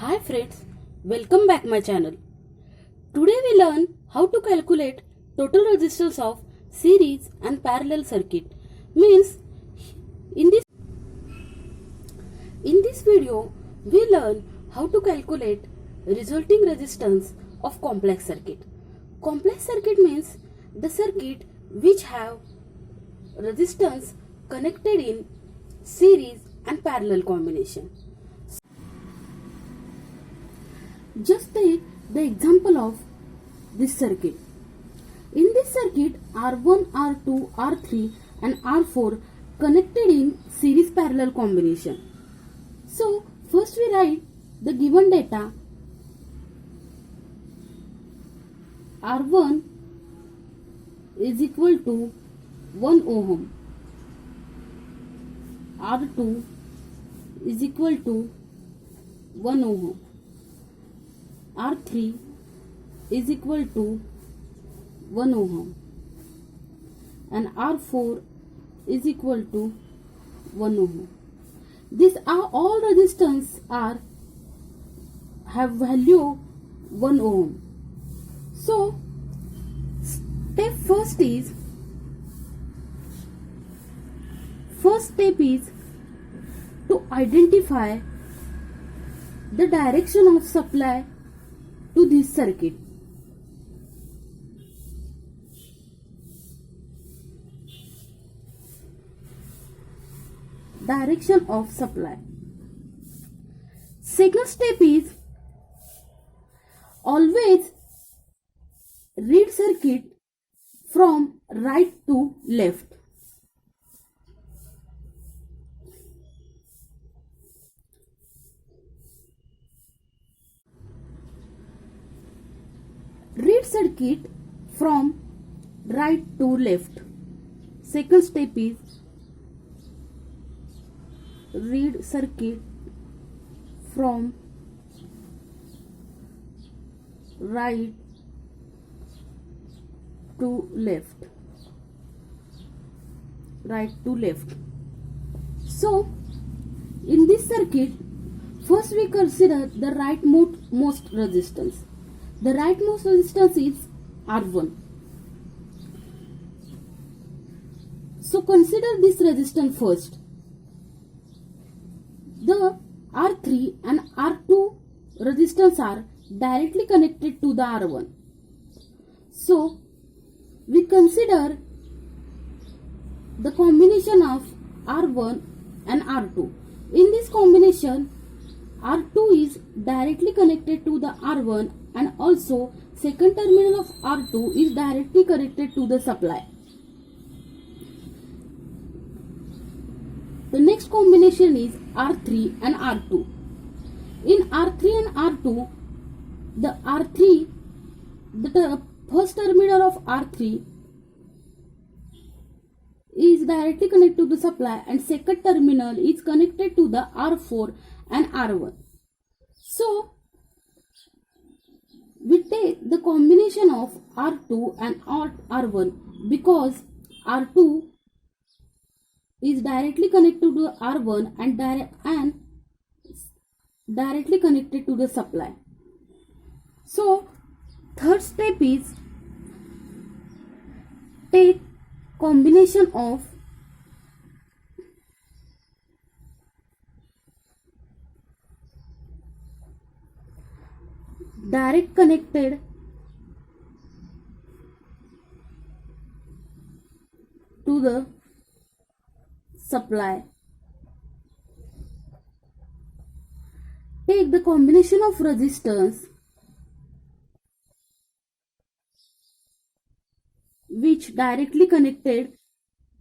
Hi friends, welcome back my channel. Today we learn how to calculate total resistance of series and parallel circuit. Means in this video we learn how to calculate resulting resistance of complex circuit. Complex circuit means the circuit which have resistance connected in series and parallel combination. Just take the example of this circuit. In this circuit, R1, R2, R3 and R4 connected in series parallel combination. So, first we write the given data. R1 is equal to 1 ohm. R2 is equal to 1 ohm. R3 is equal to 1 ohm and R4 is equal to 1 ohm. These are all resistance have value 1 ohm. So first step is to identify the direction of supply to this circuit. Direction of supply. Second step is always read circuit from right to left. Read circuit from right to left. Second step is read circuit from right to left. Right to left. So, in this circuit, first we consider the rightmost resistance. The rightmost resistance is R1. So consider this resistance first. The R3 and R2 resistance are directly connected to the R1. So we consider the combination of R1 and R2. In this combination, R2 is directly connected to the R1 and also second terminal of R2 is directly connected to the supply. The next combination is R3 and R2. In R3 and R2, the first terminal of R3 is directly connected to the supply and second terminal is connected to the R4 and R1. So, we take the combination of R2 and R1 because R2 is directly connected to the R1 and directly connected to the supply. So, third step is take combination of direct connected to the supply. Take the combination of resistance which directly connected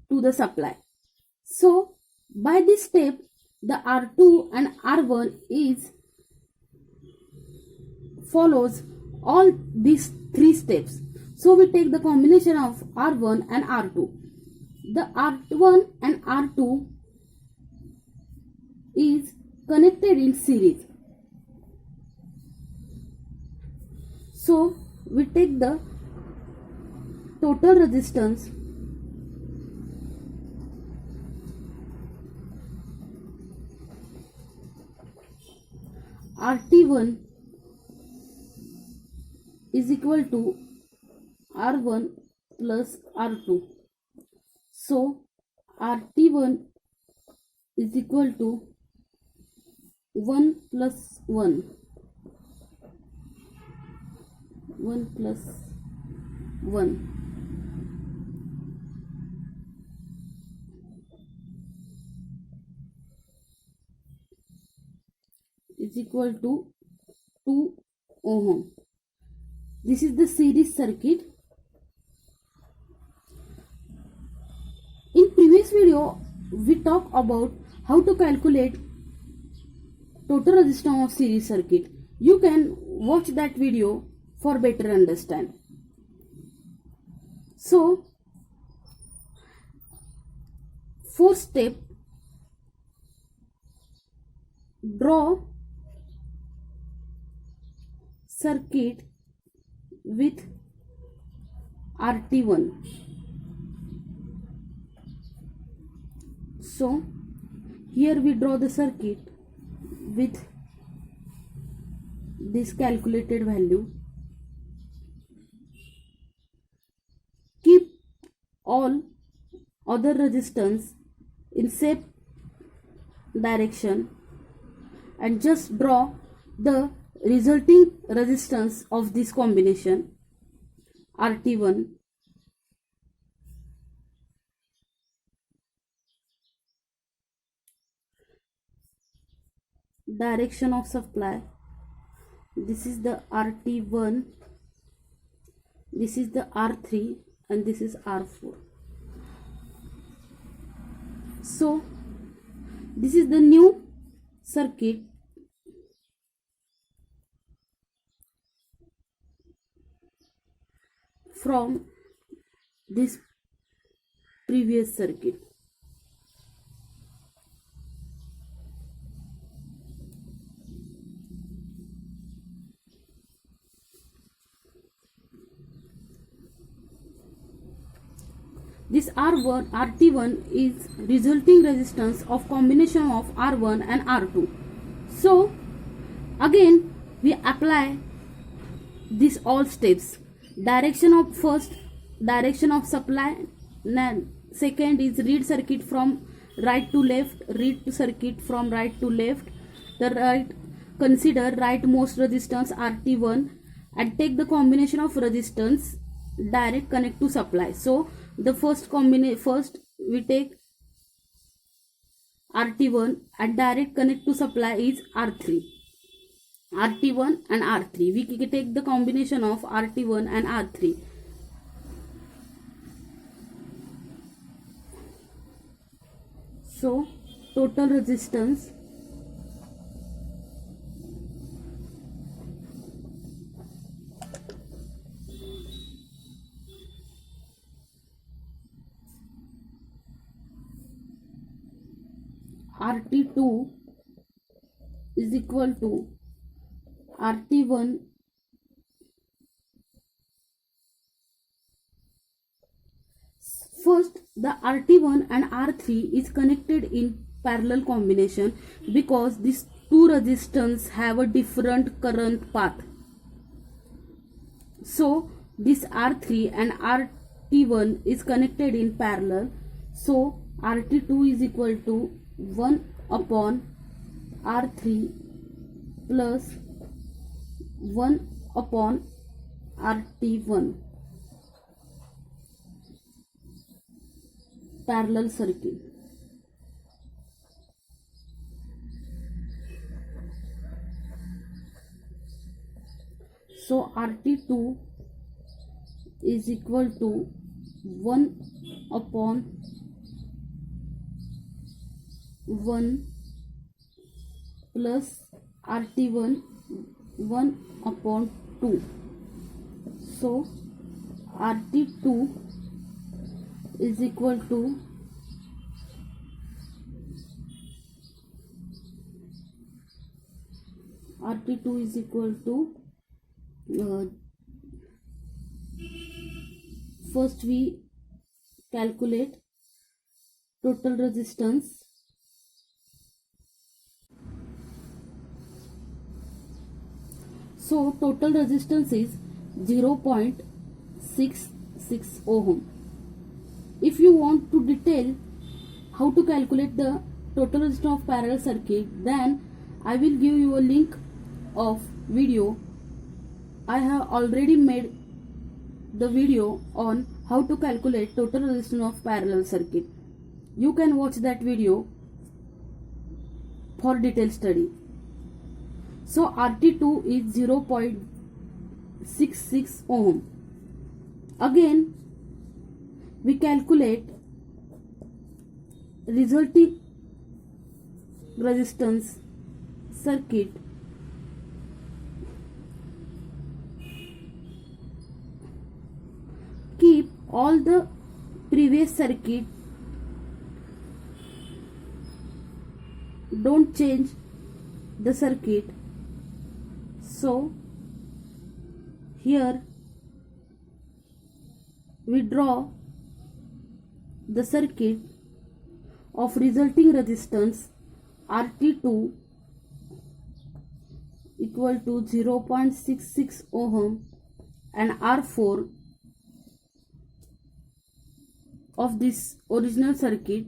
to the supply. So by this step the R2 and R1 is follows all these three steps. So we take the combination of R1 and R2. The R1 and R2 is connected in series. So we take the total resistance RT1 is equal to R1 plus R2. So RT1 is equal to 1 plus 1 plus 1 is equal to 2 ohm. This is the series circuit. In previous video we talked about how to calculate total resistance of series circuit. You can watch that video for better understand. So fourth step, draw circuit with RT1. So here we draw the circuit with this calculated value. Keep all other resistance in same direction and just draw the resulting resistance of this combination RT1 direction of supply. This is the RT1, this is the R3 and this is R4. So this is the new circuit from this previous circuit. This RT1 is resulting resistance of combination of R1 and R2. So again we apply these all steps. Direction of first, direction of supply, second is read circuit from right to left, read circuit from right to left. The right, consider rightmost resistance RT1 and take the combination of resistance, direct connect to supply. So the first we take RT1 and direct connect to supply is R3. RT1 and R3. We can take the combination of RT1 and R3. So total resistance RT2 is equal to RT1 first. The RT1 and R3 is connected in parallel combination because these two resistance have a different current path. So this R3 and RT1 is connected in parallel. So RT2 is equal to 1 upon R3 plus 1 upon RT1. Parallel circuit. So RT2 is equal to 1 upon 1 plus RT1 1 upon 2. So RT2 is equal to first we calculate total resistance. So total resistance is 0.66 ohm. If you want to detail how to calculate the total resistance of parallel circuit, then I will give you a link of video. I have already made the video on how to calculate total resistance of parallel circuit. You can watch that video for detailed study. So RT2 is 0.66 ohm. Again, we calculate resulting resistance circuit keep all the previous circuit, don't change the circuit. So here we draw the circuit of resulting resistance RT2 equal to 0.66 ohm and R4 of this original circuit.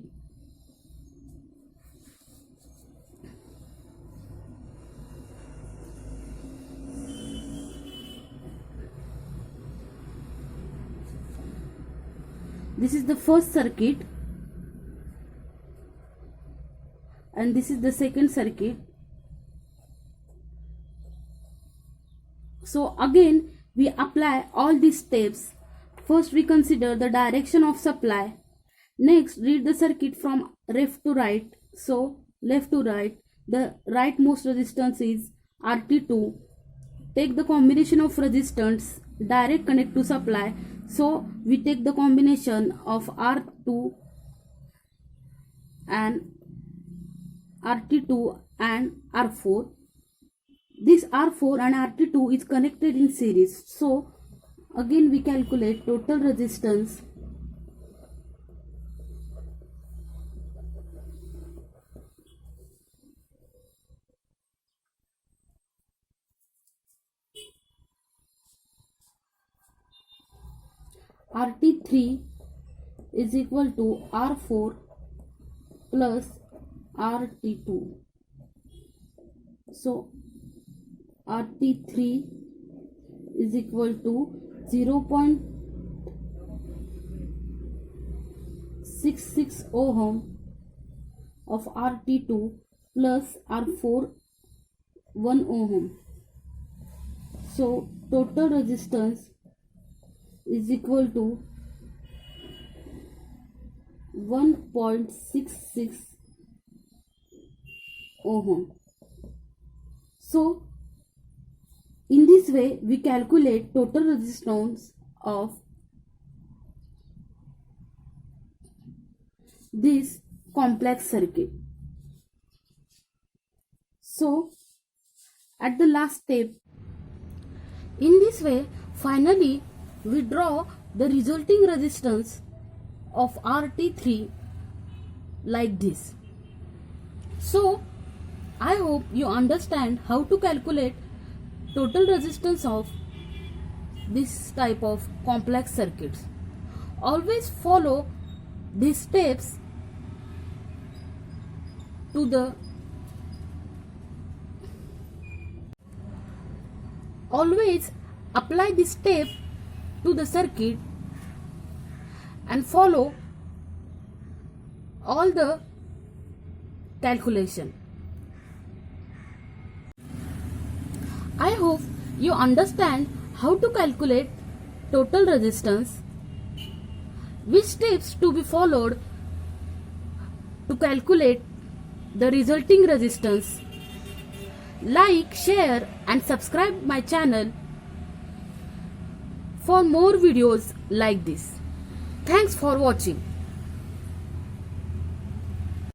This is the first circuit and this is the second circuit. So again we apply all these steps. First we consider the direction of supply. Next read the circuit from left to right. So left to right, the rightmost resistance is RT2. Take the combination of resistance, direct connect to supply. So we take the combination of R2 and RT2 and R4. This R4 and RT2 is connected in series. So again we calculate total resistance RT3 is equal to R4 plus RT2. So RT3 is equal to 0.66 ohm of RT2 plus R4 1 ohm. So total resistance is equal to 1.66 ohm. So in this way we calculate total resistance of this complex circuit. So at the last step, in this way finally we draw the resulting resistance of RT3 like this. So I hope you understand how to calculate total resistance of this type of complex circuits. Always follow these steps to the always apply this step to the circuit and follow all the calculation. I hope you understand how to calculate total resistance, which steps to be followed to calculate the resulting resistance. Like, share and subscribe my channel for more videos like this. Thanks for watching.